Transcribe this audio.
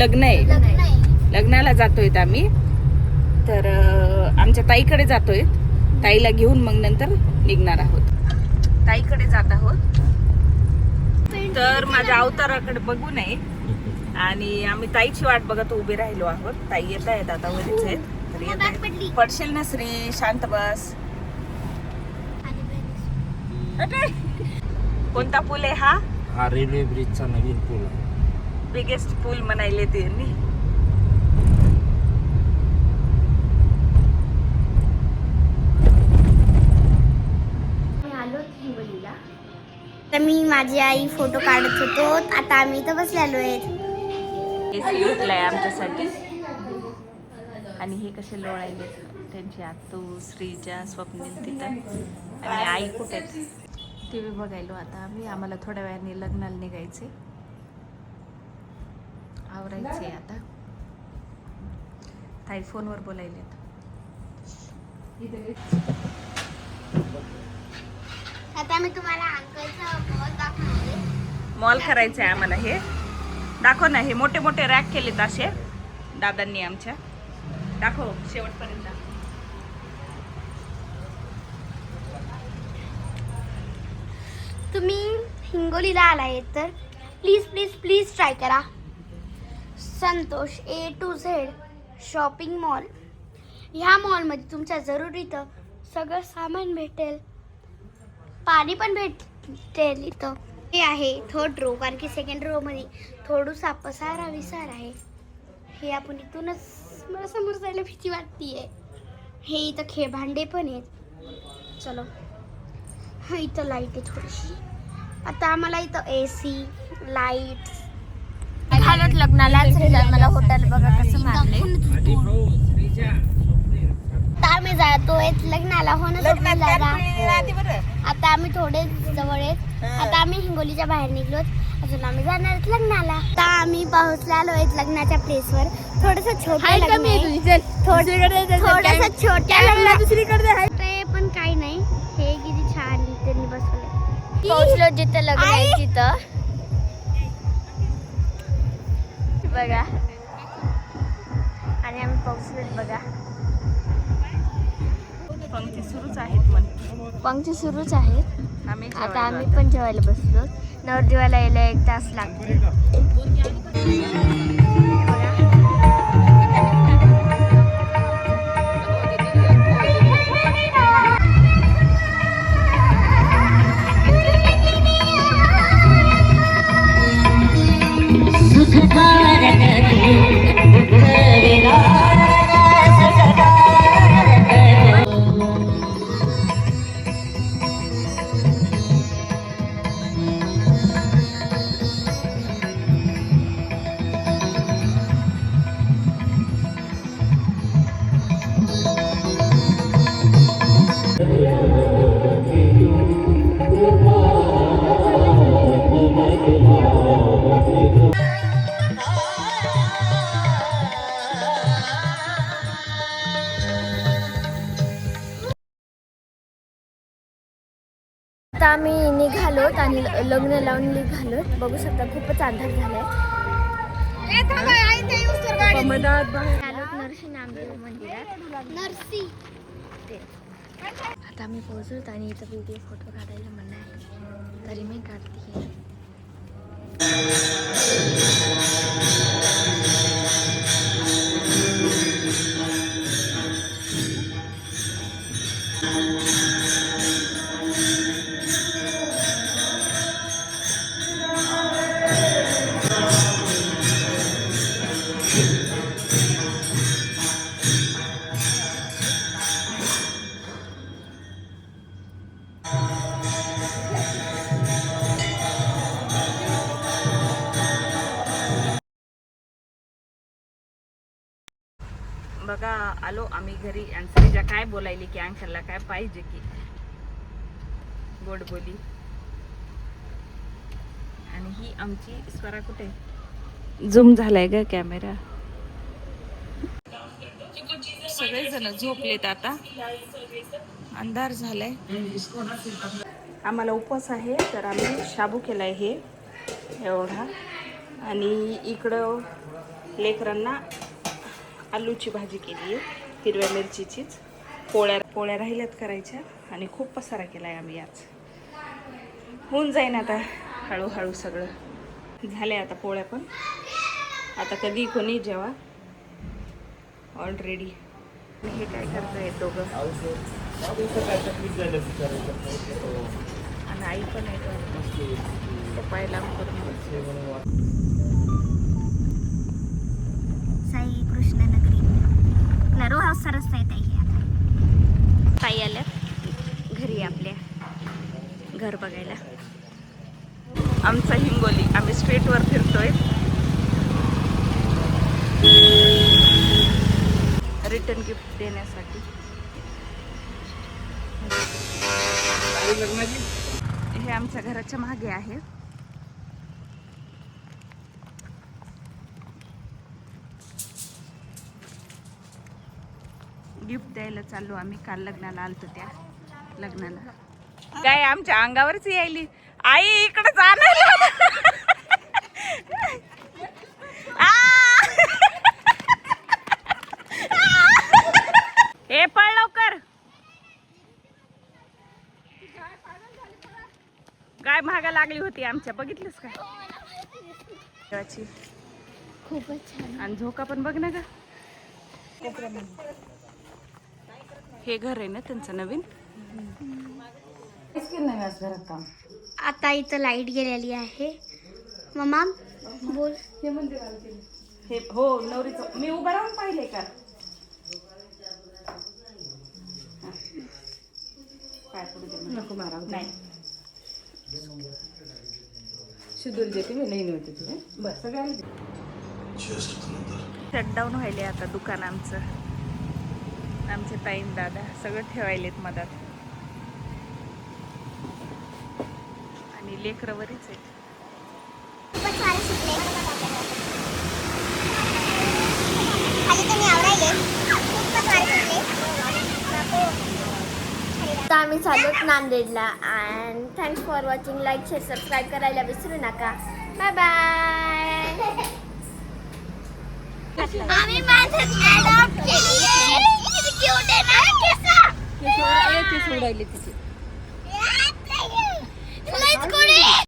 लग्न आहे, लग्नाला जातोय आम्ही. तर आमच्या ताईकडे जातोय. ताईला घेऊन मग नंतर निघणार आहोत. ताईकडे जात आहोत. तर माझ्या अवताराकडे बघू नये आणि आम्ही ताईची वाट बघत उभे राहिलो आहोत. ताई येत आहेत आता, वरच आहेत. तर येत आहेत. पडशील ना श्री, शांत बस. कोणता पूल आहे हा? हा रेल्वे ब्रिजचा नवीन पूल, बिगेस्ट पूल म्हणायले त्यांनी. तर मी माझी आई फोटो काढत होतो. आता आम्ही इथं बसलेलो आहेत. घेतलाय आमच्यासाठी. आणि हे कसे लोळायले त्यांची आतू, श्रीजा, स्वप्नील तिथं. आणि आई कुठे टीव्ही बघायलो आता आम्ही. आम्हाला थोड्या वेळाने लग्नाला निघायचे, आवरायचे आता. ताई फोनवर बोलायलेत. आता मी तुम्हाला अंकलचा मॉल दाखवते. मॉल करायचं आहे आम्हाला. हे दाखव ना, हे मोठे मोठे रॅक केलेत असे दादांनी आमच्या. दाखव शेवटपर्यंत. तुम्ही हिंगोलीला आलाय तर प्लीज प्लीज प्लीज ट्राय करा Santosh A to Z shopping mall. ह्या मॉलमध्ये तुमच्या जरुरीचं सगळं सामान भेटेल, पाणी पण भेटेल. इथं हे आहे थर्ड रो, कारण की सेकंड रो मध्ये थोडंसा पसारा विसार आहे. हे आपण इथूनच, मला समोर जायला भीती वाटतीये. हे इथं भांडे पण आहेत. चलो, हा इथं लाईट आहे थोडीशी. आता आम्हाला इथं AC लाईट घालत लग्नालाच मला हॉटेल बघा कसं मारले. आता आम्ही जातोय लग्नाला. हो ना, आता आम्ही थोडे जवळ आहेत. आता आम्ही हिंगोलीच्या बाहेर निघलोत. अजून आम्ही जाणार आहेत लग्नाला. आता आम्ही पोहोचलेलो आहेत लग्नाच्या प्लेसवर. थोडस छोटं लग्न आहे, थोडस छोट्या लग्न दुसरीकडे पण काही नाही. हे किती छान त्यांनी बसवलं. पोहोचलो जिथं लग्न आहे तिथं बघा. आणि आम्ही पोहोचलो बघा. पंक्ती सुरूच आहेत पण. पंक्ती सुरूच आहेत. आम्ही आता आम्ही पण जेवायला बसलो. नवरदेवाला यायला 1 तास लागतो. आता आम्ही निघालोत आणि लग्न लावून निघालोत. बघू शकता खूपच अंधार झालाय. नरसी नामदेव मंदिरात नरसी. आता आम्ही पोहोचलोत आणि इथं व्हिडिओ फोटो काढायला म्हणणं आहे, तरी मी काढते. बघा आलो आम्ही घरी. आणि श्रीजा काय बोलायली की अंकलला काय पाहिजे की गोड बोली. आणि ही आमची स्वरा कुठे झूम झालाय ग कॅमेरा. सगळेजण झोपलेत आता, अंधार झालाय. आम्हाला उपवास आहे तर आम्ही शाबू केलाय हे एवढा. आणि इकडं लेकरांना आलूची भाजी केली आहे, हिरव्या मिरचीचीच. पोळ्या राहिल्यात करायच्या आणि खूप पसारा केला आहे आम्ही आज. होऊन जाईन आता हळूहळू सगळं. झाले आता पोळ्या पण. आता कधी कोणी जेवा ऑलरेडी. हे काय करताय दोघं आणि आई पण आहे पप्पायला करून. साई कृष्ण नगरी रो हाऊस रस्ता येत आहे. ताई आल्या घरी आपल्या घर बघायला. आमचा हिंगोली. आम्ही स्ट्रीटवर फिरतोय रिटर्न गिफ्ट देण्यासाठी. हे आमच्या घराच्या मागे आहे. गिफ्ट द्यायला चाललो आम्ही. काल लग्नाला आलतो त्या लग्नाला. काय आमच्या अंगावरच यायली. आई इकडे जाणार. हे पळ लवकर. गाय महागा लागली होती आमच्या. बघितलंस काय देवाची. खूपच छान. आणि झोका पण बघ ना ग. हे घर आहे ना त्यांचं नवीन. आता इथं लाईट गेलेली आहे. मम्मा बोल. हे हो नवरीचं मी उभं राहून पाहिले का. नको मारा नाही. शिदूर देते मी नाही नव्हते तुझे बस सगळ्यांनी. शटडाऊन व्हायले आता दुकान आमचं. आमचे ताईन दादा सगळं ठेवायलेत मधात. आणि लेकरवरीच आहेत. तर आम्ही चाललोत नांदेडला. And thanks for watching. Like share subscribe करायला विसरू नका. Bye bye. आम्ही माझं अडॉप्ट केली आहे. किती क्यूट आहे ना केस. सोडायले तिथे. लयच गोड आहे.